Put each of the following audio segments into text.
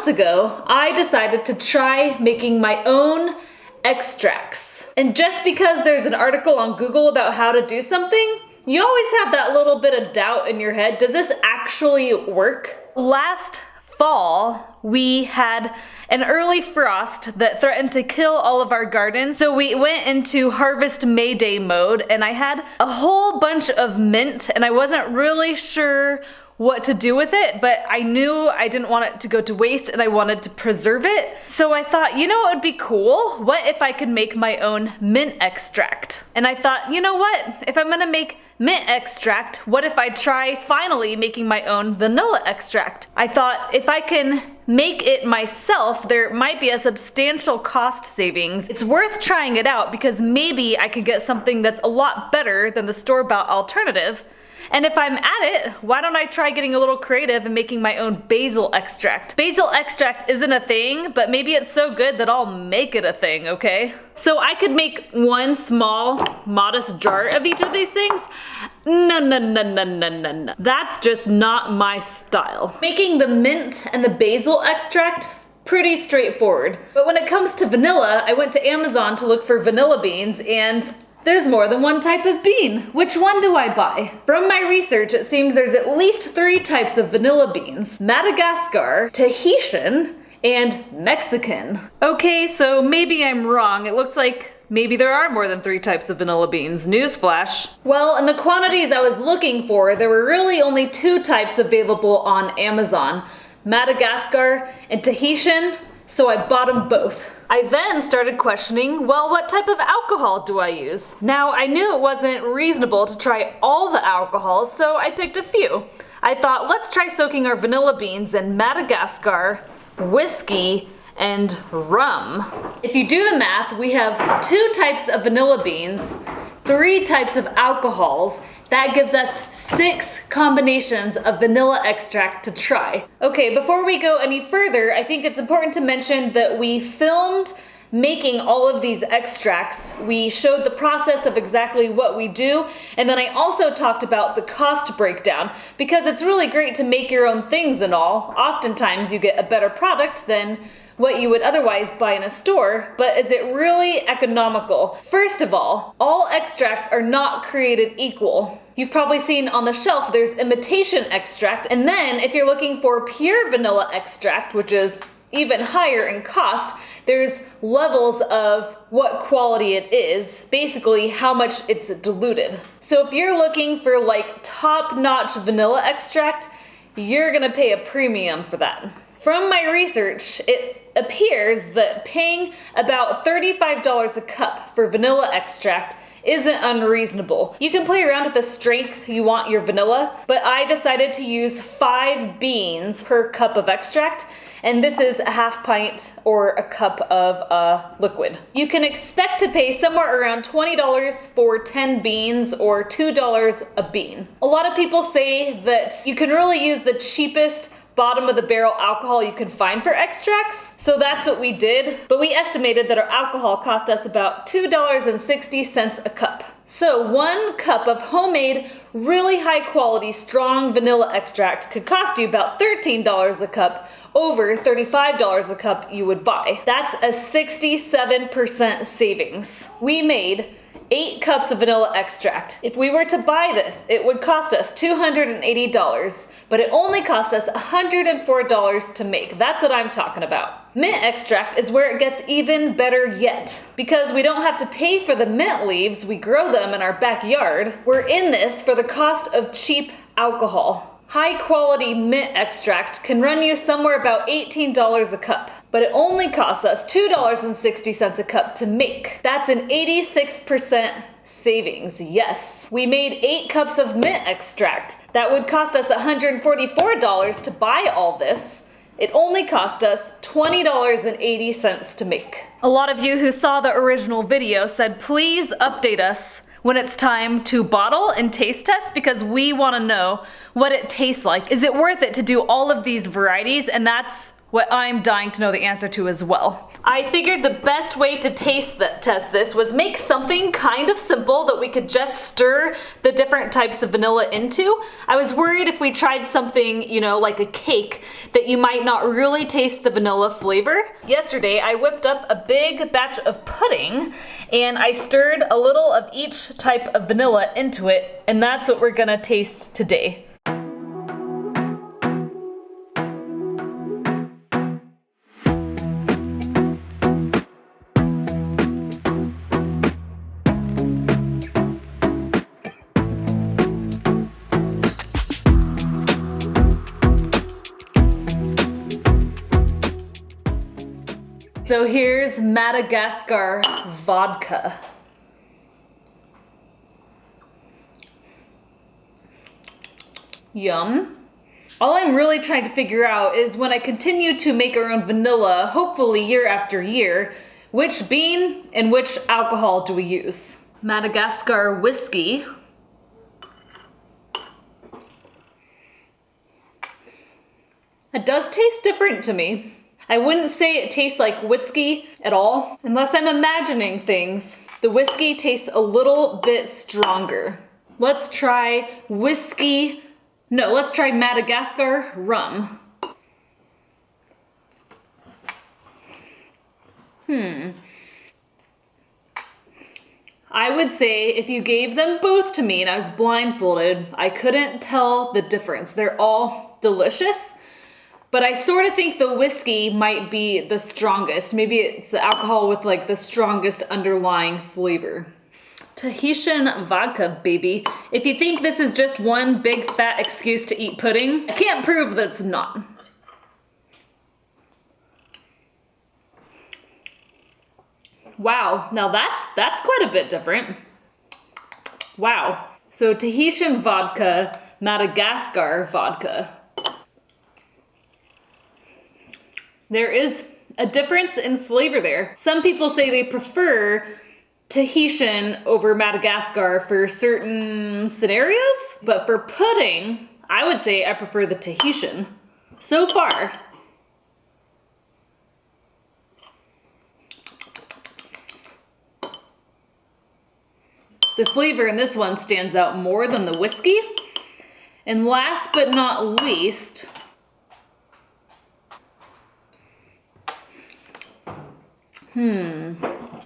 months ago, I decided to try making my own extracts. And just because there's an article on Google about how to do something, you always have that little bit of doubt in your head. Does this actually work? Last fall, we had an early frost that threatened to kill all of our gardens, so we went into harvest mayday mode, and I had a whole bunch of mint, and I wasn't really sure what to do with it, but I knew I didn't want it to go to waste and I wanted to preserve it. So I thought, you know what would be cool? What if I could make my own mint extract? And I thought, you know what? If I'm gonna make mint extract, what if I try finally making my own vanilla extract? I thought if I can make it myself, there might be a substantial cost savings. It's worth trying it out because maybe I could get something that's a lot better than the store-bought alternative. And if I'm at it, why don't I try getting a little creative and making my own basil extract? Basil extract isn't a thing, but maybe it's so good that I'll make it a thing, okay? So I could make one small, modest jar of each of these things? No. That's just not my style. Making the mint and the basil extract, pretty straightforward. But when it comes to vanilla, I went to Amazon to look for vanilla beans, and there's more than one type of bean. Which one do I buy? From my research, it seems there's at least 3 types of vanilla beans: Madagascar, Tahitian, and Mexican. Okay, so maybe I'm wrong. It looks like maybe there are more than 3 types of vanilla beans. Newsflash. Well, in the quantities I was looking for, there were really only 2 types available on Amazon: Madagascar and Tahitian, so I bought them both. I then started questioning, well, what type of alcohol do I use? Now, I knew it wasn't reasonable to try all the alcohols, so I picked a few. I thought, let's try soaking our vanilla beans in Madagascar Whiskey and rum. If you do the math, we have 2 types of vanilla beans, 3 types of alcohols. That gives us 6 combinations of vanilla extract to try. Okay, before we go any further, I think it's important to mention that we filmed making all of these extracts. We showed the process of exactly what we do, and then I also talked about the cost breakdown, because it's really great to make your own things and all. Oftentimes you get a better product than what you would otherwise buy in a store, but is it really economical? First of all extracts are not created equal. You've probably seen on the shelf there's imitation extract, and then if you're looking for pure vanilla extract, which is even higher in cost, there's levels of what quality it is, basically how much it's diluted. So if you're looking for like top-notch vanilla extract, you're gonna pay a premium for that. From my research, it appears that paying about $35 a cup for vanilla extract isn't unreasonable. You can play around with the strength you want your vanilla, but I decided to use 5 beans per cup of extract, and this is a half pint or a cup of liquid. You can expect to pay somewhere around $20 for 10 beans or $2 a bean. A lot of people say that you can really use the cheapest bottom of the barrel alcohol you can find for extracts. So that's what we did, but we estimated that our alcohol cost us about $2.60 a cup. So 1 cup of homemade, really high quality, strong vanilla extract could cost you about $13 a cup, over $35 a cup you would buy. That's a 67% savings. We made 8 cups of vanilla extract. If we were to buy this, it would cost us $280, but it only cost us $104 to make. That's what I'm talking about. Mint extract is where it gets even better yet. Because we don't have to pay for the mint leaves, we grow them in our backyard. We're in this for the cost of cheap alcohol. High quality mint extract can run you somewhere about $18 a cup, but it only costs us $2.60 a cup to make. That's an 86% savings, yes. We made 8 cups of mint extract. That would cost us $144 to buy all this. It only cost us $20.80 to make. A lot of you who saw the original video said, please update us when it's time to bottle and taste test, because we want to know what it tastes like. Is it worth it to do all of these varieties? And that's what I'm dying to know the answer to as well. I figured the best way to test this was make something kind of simple that we could just stir the different types of vanilla into. I was worried if we tried something, you know, like a cake, that you might not really taste the vanilla flavor. Yesterday, I whipped up a big batch of pudding and I stirred a little of each type of vanilla into it, and that's what we're gonna taste today. So here's Madagascar Vodka. Yum. All I'm really trying to figure out is when I continue to make our own vanilla, hopefully year after year, which bean and which alcohol do we use? Madagascar Whiskey. It does taste different to me. I wouldn't say it tastes like whiskey at all. Unless I'm imagining things, the whiskey tastes a little bit stronger. Let's try Madagascar rum. I would say if you gave them both to me and I was blindfolded, I couldn't tell the difference. They're all delicious. But I sort of think the whiskey might be the strongest. Maybe it's the alcohol with like the strongest underlying flavor. Tahitian Vodka, baby. If you think this is just one big fat excuse to eat pudding, I can't prove that it's not. Wow, now that's quite a bit different. Wow. So Tahitian Vodka, Madagascar Vodka. There is a difference in flavor there. Some people say they prefer Tahitian over Madagascar for certain scenarios, but for pudding, I would say I prefer the Tahitian. So far. The flavor in this one stands out more than the whiskey. And last but not least,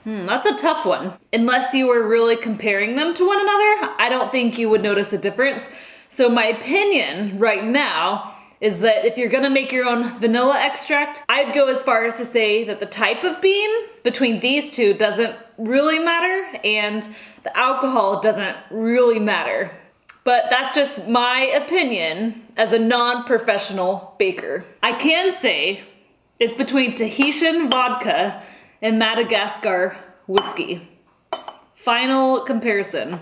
that's a tough one. Unless you were really comparing them to one another, I don't think you would notice a difference. So my opinion right now is that if you're gonna make your own vanilla extract, I'd go as far as to say that the type of bean between these two doesn't really matter and the alcohol doesn't really matter. But that's just my opinion as a non-professional baker. I can say it's between Tahitian vodka and Madagascar whiskey. Final comparison.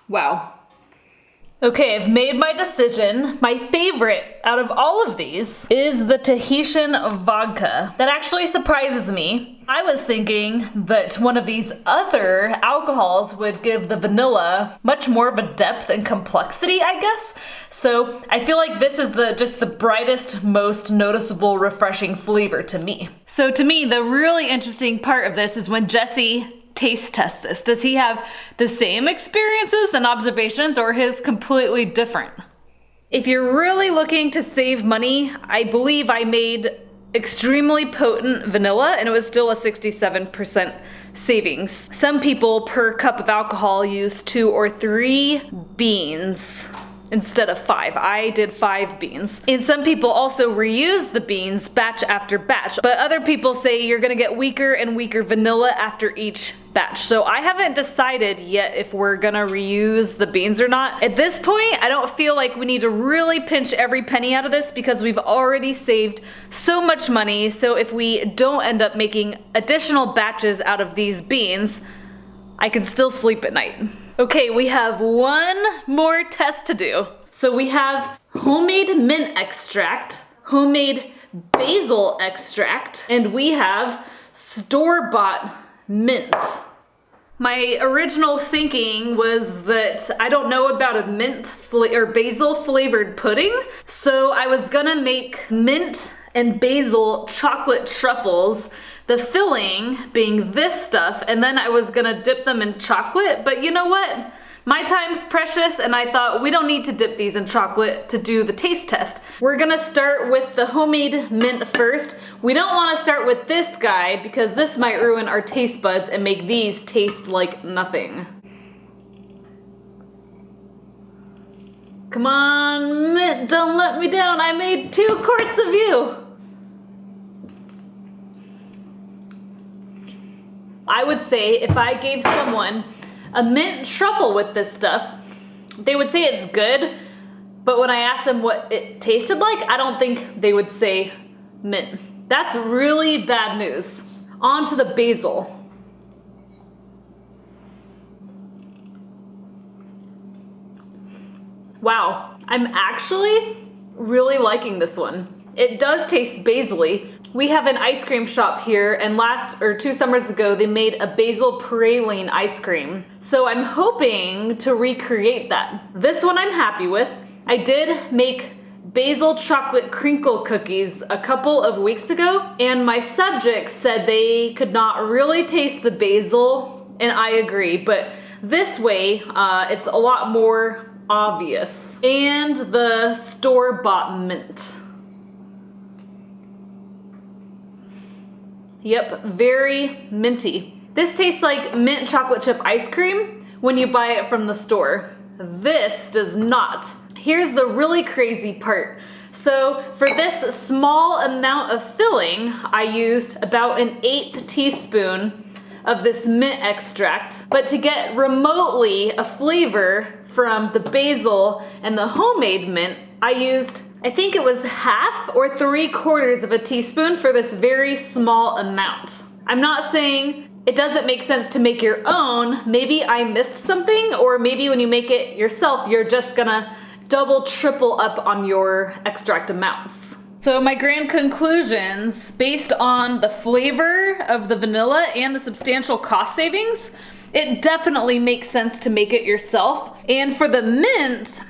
Wow. Okay, I've made my decision. My favorite out of all of these is the Tahitian vodka. That actually surprises me. I was thinking that one of these other alcohols would give the vanilla much more of a depth and complexity, I guess. So I feel like this is just the brightest, most noticeable, refreshing flavor to me. So to me, the really interesting part of this is when Jesse taste test this. Does he have the same experiences and observations, or his completely different? If you're really looking to save money, I believe I made extremely potent vanilla and it was still a 67% savings. Some people per cup of alcohol use 2 or 3 beans instead of 5. I did 5 beans. And some people also reuse the beans batch after batch, but other people say you're gonna get weaker and weaker vanilla after each batch. So I haven't decided yet if we're gonna reuse the beans or not. At this point, I don't feel like we need to really pinch every penny out of this because we've already saved so much money. So if we don't end up making additional batches out of these beans, I can still sleep at night. Okay, we have one more test to do. So we have homemade mint extract, homemade basil extract, and we have store-bought mint. My original thinking was that I don't know about a mint or basil flavored pudding, so I was gonna make mint and basil chocolate truffles, the filling being this stuff, and then I was gonna dip them in chocolate, but you know what? My time's precious, and I thought we don't need to dip these in chocolate to do the taste test. We're gonna start with the homemade mint first. We don't wanna start with this guy because this might ruin our taste buds and make these taste like nothing. Come on, mint, don't let me down. I made 2 quarts of you. I would say if I gave someone a mint truffle with this stuff, they would say it's good, but when I asked them what it tasted like, I don't think they would say mint. That's really bad news. On to the basil. Wow, I'm actually really liking this one. It does taste basil-y. We have an ice cream shop here, and 2 summers ago they made a basil praline ice cream. So I'm hoping to recreate that. This one I'm happy with. I did make basil chocolate crinkle cookies a couple of weeks ago, and my subjects said they could not really taste the basil, and I agree, but this way it's a lot more obvious. And the store-bought mint. Yep, very minty. This tastes like mint chocolate chip ice cream when you buy it from the store. This does not. Here's the really crazy part. So for this small amount of filling, I used about an 1/8 teaspoon of this mint extract. But to get remotely a flavor from the basil and the homemade mint, I used, I think it was 1/2 or 3/4 of a teaspoon for this very small amount. I'm not saying it doesn't make sense to make your own. Maybe I missed something, or maybe when you make it yourself, you're just gonna double, triple up on your extract amounts. So my grand conclusions, based on the flavor of the vanilla and the substantial cost savings, it definitely makes sense to make it yourself. And for the mint,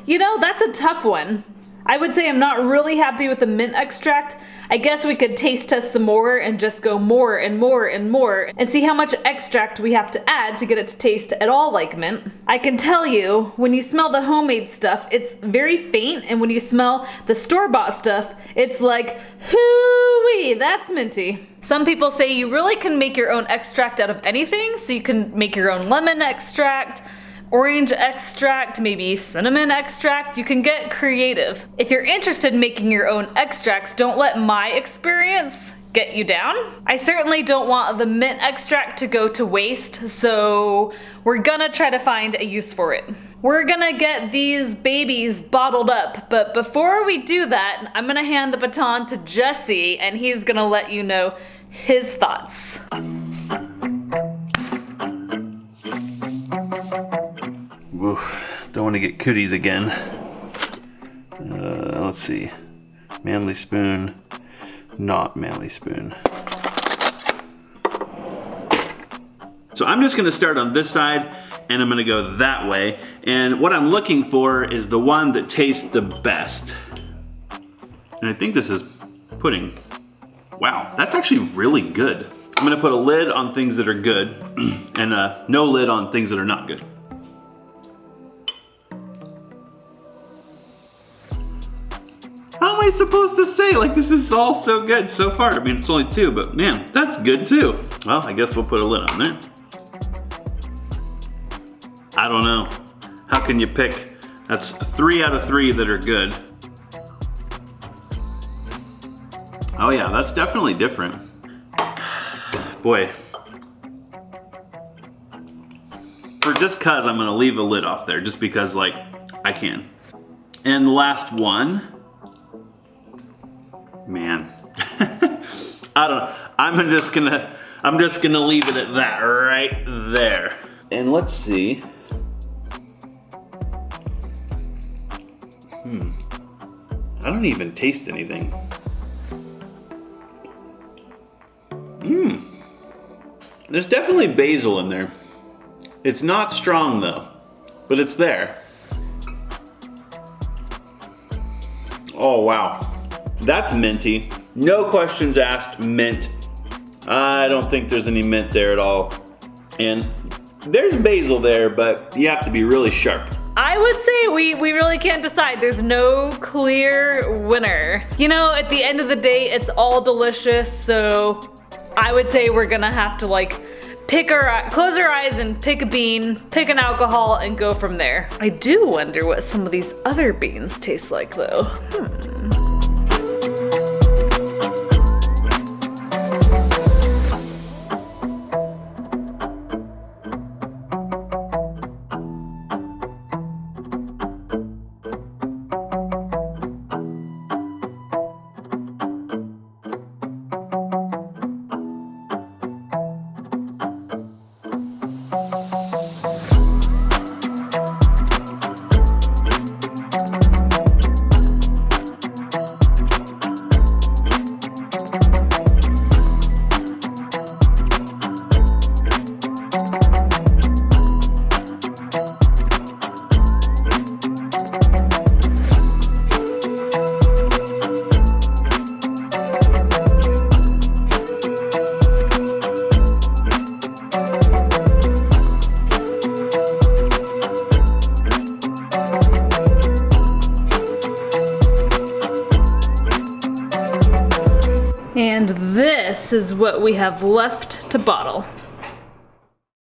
you know, that's a tough one. I would say I'm not really happy with the mint extract. I guess we could taste test some more and just go more and more and more and see how much extract we have to add to get it to taste at all like mint. I can tell you, when you smell the homemade stuff, it's very faint, and when you smell the store-bought stuff, it's like, hoo-wee, that's minty. Some people say you really can make your own extract out of anything, so you can make your own lemon extract, orange extract, maybe cinnamon extract. You can get creative. If you're interested in making your own extracts, don't let my experience get you down. I certainly don't want the mint extract to go to waste, so we're gonna try to find a use for it. We're gonna get these babies bottled up, but before we do that, I'm gonna hand the baton to Jesse, and he's gonna let you know his thoughts. Ooh, don't want to get cooties again. Let's see. Manly spoon, not manly spoon. So I'm just going to start on this side, and I'm going to go that way. And what I'm looking for is the one that tastes the best. And I think this is pudding. Wow, that's actually really good. I'm going to put a lid on things that are good and no lid on things that are not good. How am I supposed to say? Like, this is all so good so far. I mean, it's only 2, but man, that's good too. Well, I guess we'll put a lid on there. I don't know. How can you pick? That's 3 out of 3 that are good. Oh yeah, that's definitely different. Boy. Just cause I'm gonna leave a lid off there, just because like, I can. And the last one. Man, I don't know. I'm just gonna leave it at that right there. And let's see. I don't even taste anything. There's definitely basil in there. It's not strong though, but it's there. Oh wow, that's minty. No questions asked, mint. I don't think there's any mint there at all. And there's basil there, but you have to be really sharp. I would say we really can't decide. There's no clear winner. You know, at the end of the day, it's all delicious, so I would say we're gonna have to like close our eyes and pick a bean, pick an alcohol, and go from there. I do wonder what some of these other beans taste like though. And this is what we have left to bottle.